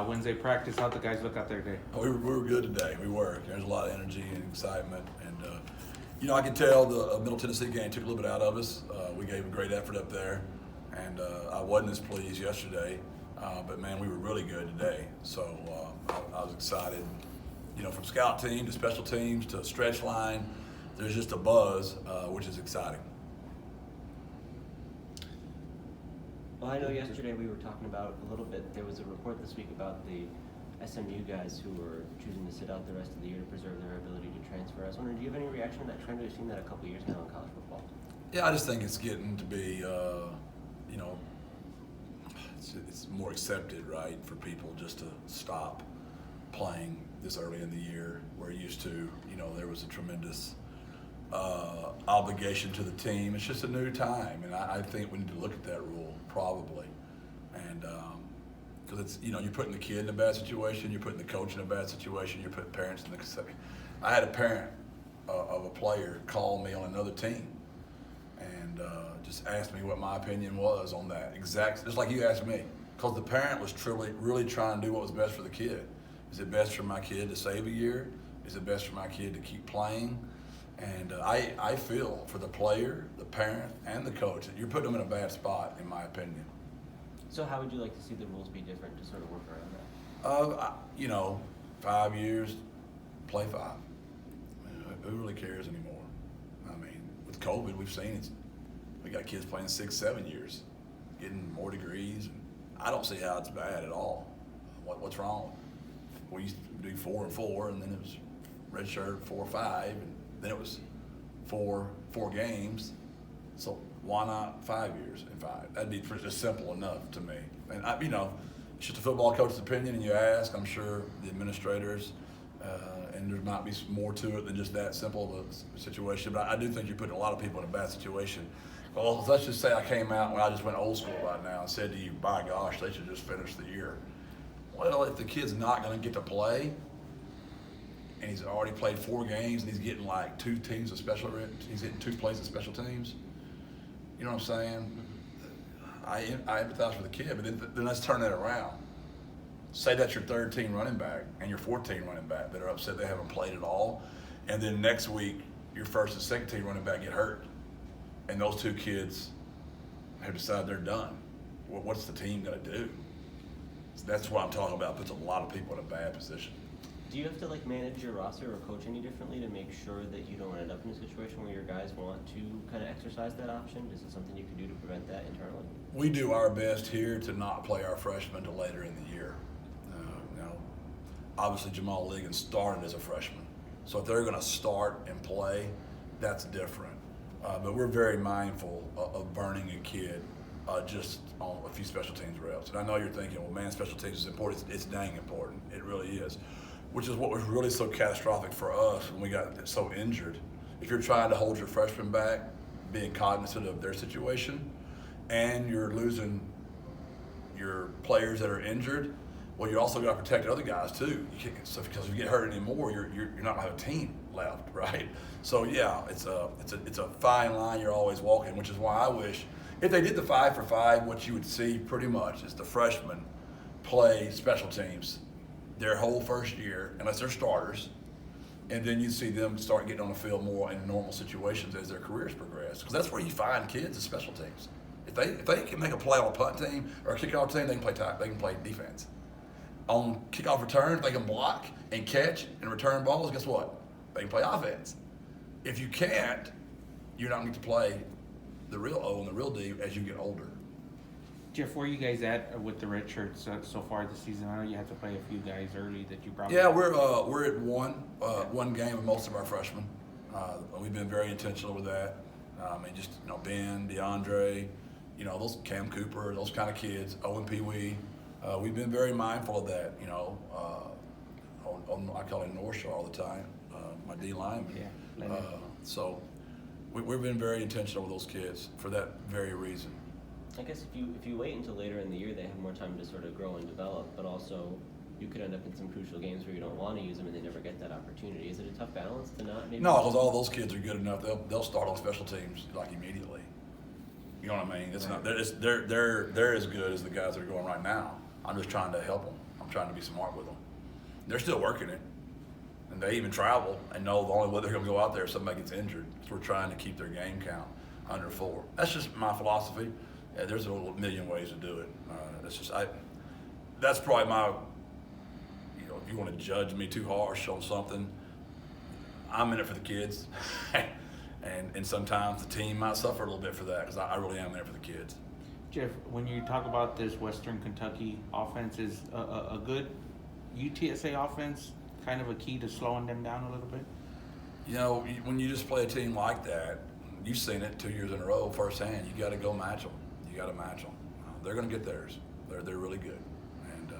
Wednesday practice? How'd the guys look out there today? We were good today. We were. There's a lot of energy and excitement. And, I can tell the Middle Tennessee game took a little bit out of us. We gave a great effort up there. And I wasn't as pleased yesterday. But, man, we were really good today. So I was excited. From scout team to special teams to stretch line, there's just a buzz, which is exciting. Well, I know yesterday we were talking about a little bit, there was a report this week about the SMU guys who were choosing to sit out the rest of the year to preserve their ability to transfer. I was wondering, do you have any reaction to that trend? We've seen that a couple of years now in college football. Yeah, I just think it's getting to be, it's more accepted, right, for people just to stop playing this early in the year. We're used to, there was a tremendous obligation to the team. It's just a new time, and I think we need to look at that rule probably, and because it's you're putting the kid in a bad situation, you're putting the coach in a bad situation, you're putting parents in the. I had a parent of a player call me on another team, and just asked me what my opinion was on that exact, just like you asked me, because the parent was really trying to do what was best for the kid. Is it best for my kid to save a year? Is it best for my kid to keep playing? And I feel for the player, the parent, and the coach that you're putting them in a bad spot, in my opinion. So how would you like to see the rules be different to sort of work around that? 5 years, play 5. Who really cares anymore? I mean, with COVID, we've seen it. We got kids playing 6, 7 years, getting more degrees. I don't see how it's bad at all. What's wrong? We used to do 4 and 4, and then it was red shirt 4 or 5, and then it was four games. So why not 5 years and 5? That'd be just simple enough to me. And it's just a football coach's opinion, and you ask. I'm sure the administrators, and there might be more to it than just that simple of a situation. But I do think you're putting a lot of people in a bad situation. Well, let's just say I came out when I just went old school right now and said to you, by gosh, they should just finish the year. Well, if the kid's not going to get to play, and he's already played 4 games, and he's getting like 2 teams of special, he's getting 2 plays of special teams. You know what I'm saying? I empathize for the kid, but then let's turn that around. Say that's your 3rd team running back and your 4th team running back that are upset they haven't played at all, and then next week your 1st and 2nd team running back get hurt, and those 2 kids have decided they're done. What's the team going to do? That's what I'm talking about. Puts a lot of people in a bad position. Do you have to manage your roster or coach any differently to make sure that you don't end up in a situation where your guys want to kind of exercise that option? Is it something you can do to prevent that internally? We do our best here to not play our freshmen until later in the year. Obviously Jamal Ligon started as a freshman, so if they're going to start and play, that's different. But we're very mindful of burning a kid just on a few special teams reps. And I know you're thinking, well, man, special teams is important. It's dang important. It really is. Which is what was really so catastrophic for us when we got so injured. If you're trying to hold your freshmen back, being cognizant of their situation, and you're losing your players that are injured, well, you're also got to protect other guys too. So because if you get hurt anymore, you're not gonna have a team left, right? So yeah, it's a fine line you're always walking, which is why I wish if they did the 5 for 5, what you would see pretty much is the freshmen play special teams their whole first year, unless they're starters, and then you see them start getting on the field more in normal situations as their careers progress. Because that's where you find kids at special teams. If they can make a play on a punt team or a kickoff team, they can play defense. On kickoff returns, they can block and catch and return balls. Guess what? They can play offense. If you can't, you're not going to play the real O and the real D as you get older. Jeff, where are you guys at with the red shirts so far this season? I know you have to play a few guys early that you probably. Yeah, we're at one game with most of our freshmen. We've been very intentional with that. Ben, DeAndre, those Cam Cooper, those kind of kids, Owen Pee Wee. We've been very mindful of that. I call him North Shore all the time. My D lineman. Yeah. So we've been very intentional with those kids for that very reason. I guess if you wait until later in the year, they have more time to sort of grow and develop, but also you could end up in some crucial games where you don't want to use them and they never get that opportunity. Is it a tough balance to not maybe? No, because all those kids are good enough. They'll start on special teams immediately. You know what I mean? It's not they're as good as the guys that are going right now. I'm just trying to help them. I'm trying to be smart with them. They're still working it, and they even travel and know the only way they're going to go out there if somebody gets injured. So we're trying to keep their game count under 4. That's just my philosophy. Yeah, there's a million ways to do it. That's probably my, if you want to judge me too harsh on something, I'm in it for the kids. and sometimes the team might suffer a little bit for that because I really am there for the kids. Jeff, when you talk about this Western Kentucky offense, is a good UTSA offense kind of a key to slowing them down a little bit? When you just play a team like that, you've seen it 2 years in a row firsthand. You got to go match them. You got to match them. They're going to get theirs. They're really good, and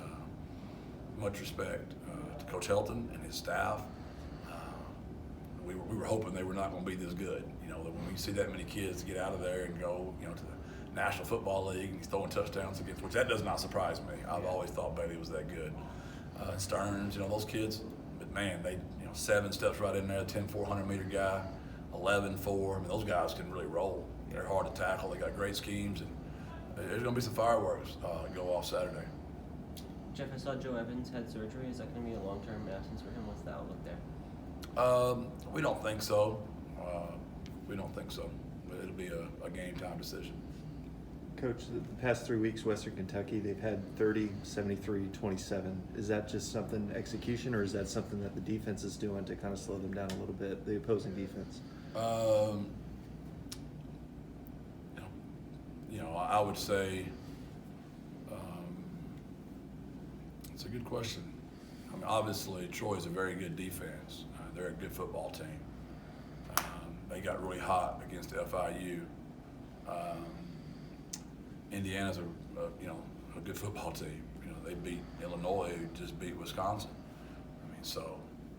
much respect to Coach Helton and his staff. We were hoping they were not going to be this good. That when we see that many kids get out of there and go, to the National Football League and he's throwing touchdowns against, which that does not surprise me. I've always thought Bailey was that good. Stearns, those kids, but man, they, 7 steps right in there, 10 400-meter guy, 11 4. I mean, those guys can really roll. They're hard to tackle. They got great schemes, and there's going to be some fireworks go off Saturday. Jeff, I saw Joe Evans had surgery. Is that going to be a long-term absence for him? What's the outlook there? We don't think so. But it'll be a game time decision. Coach, the past 3 weeks, Western Kentucky, they've had 30, 73, 27. Is that just something execution, or is that something that the defense is doing to kind of slow them down a little bit, the opposing defense? I would say it's a good question. I mean, obviously, Troy's a very good defense. They're a good football team. They got really hot against FIU. Indiana's a good football team. They beat Illinois, who just beat Wisconsin.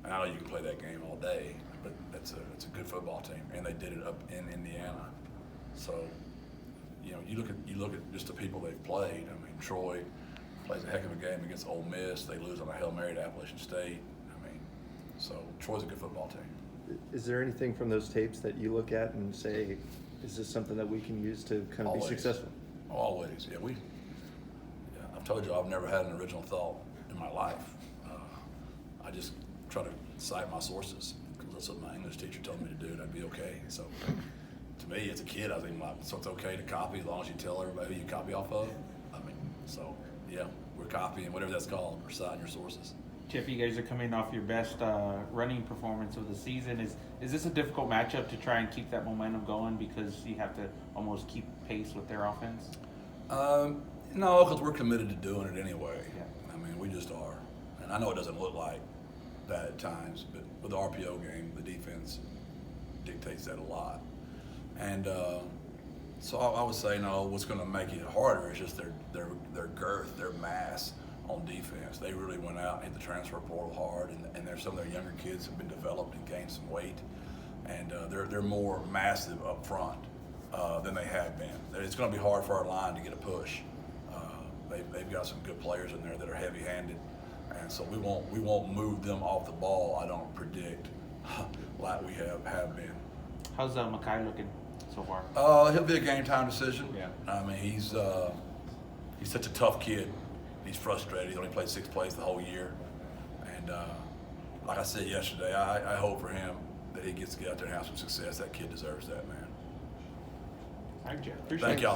And I know you can play that game all day, but it's a good football team, and they did it up in Indiana. So, you look at just the people they've played. I mean, Troy plays a heck of a game against Ole Miss. They lose on a Hail Mary to Appalachian State. So Troy's a good football team. Is there anything from those tapes that you look at and say, is this something that we can use to kind of Always. be successful? Always, yeah. I've told you I've never had an original thought in my life. I just try to cite my sources because that's what my English teacher told me to do, and I'd be okay. So, to me, as a kid, I think so it's okay to copy as long as you tell everybody who you copy off of. Yeah, we're copying whatever that's called. We're citing your sources. Jeff, you guys are coming off your best running performance of the season. Is this a difficult matchup to try and keep that momentum going because you have to almost keep pace with their offense? No, because we're committed to doing it anyway. Yeah. I mean, we just are. And I know it doesn't look like that at times, but with the RPO game, the defense dictates that a lot. And so I would say, no, what's going to make it harder is just their girth, their mass on defense. They really went out and hit the transfer portal hard, and there's some of their younger kids have been developed and gained some weight, and they're more massive up front than they have been. It's going to be hard for our line to get a push. They've got some good players in there that are heavy-handed, and so we won't move them off the ball. I don't predict like we have been. How's Makai looking so far? He'll be a game time decision. Yeah. I mean, he's such a tough kid. He's frustrated. He's only played 6 plays the whole year. And like I said yesterday, I hope for him that he gets to get out there and have some success. That kid deserves that, man. All right, Jeff. Appreciate Thank it. y'all.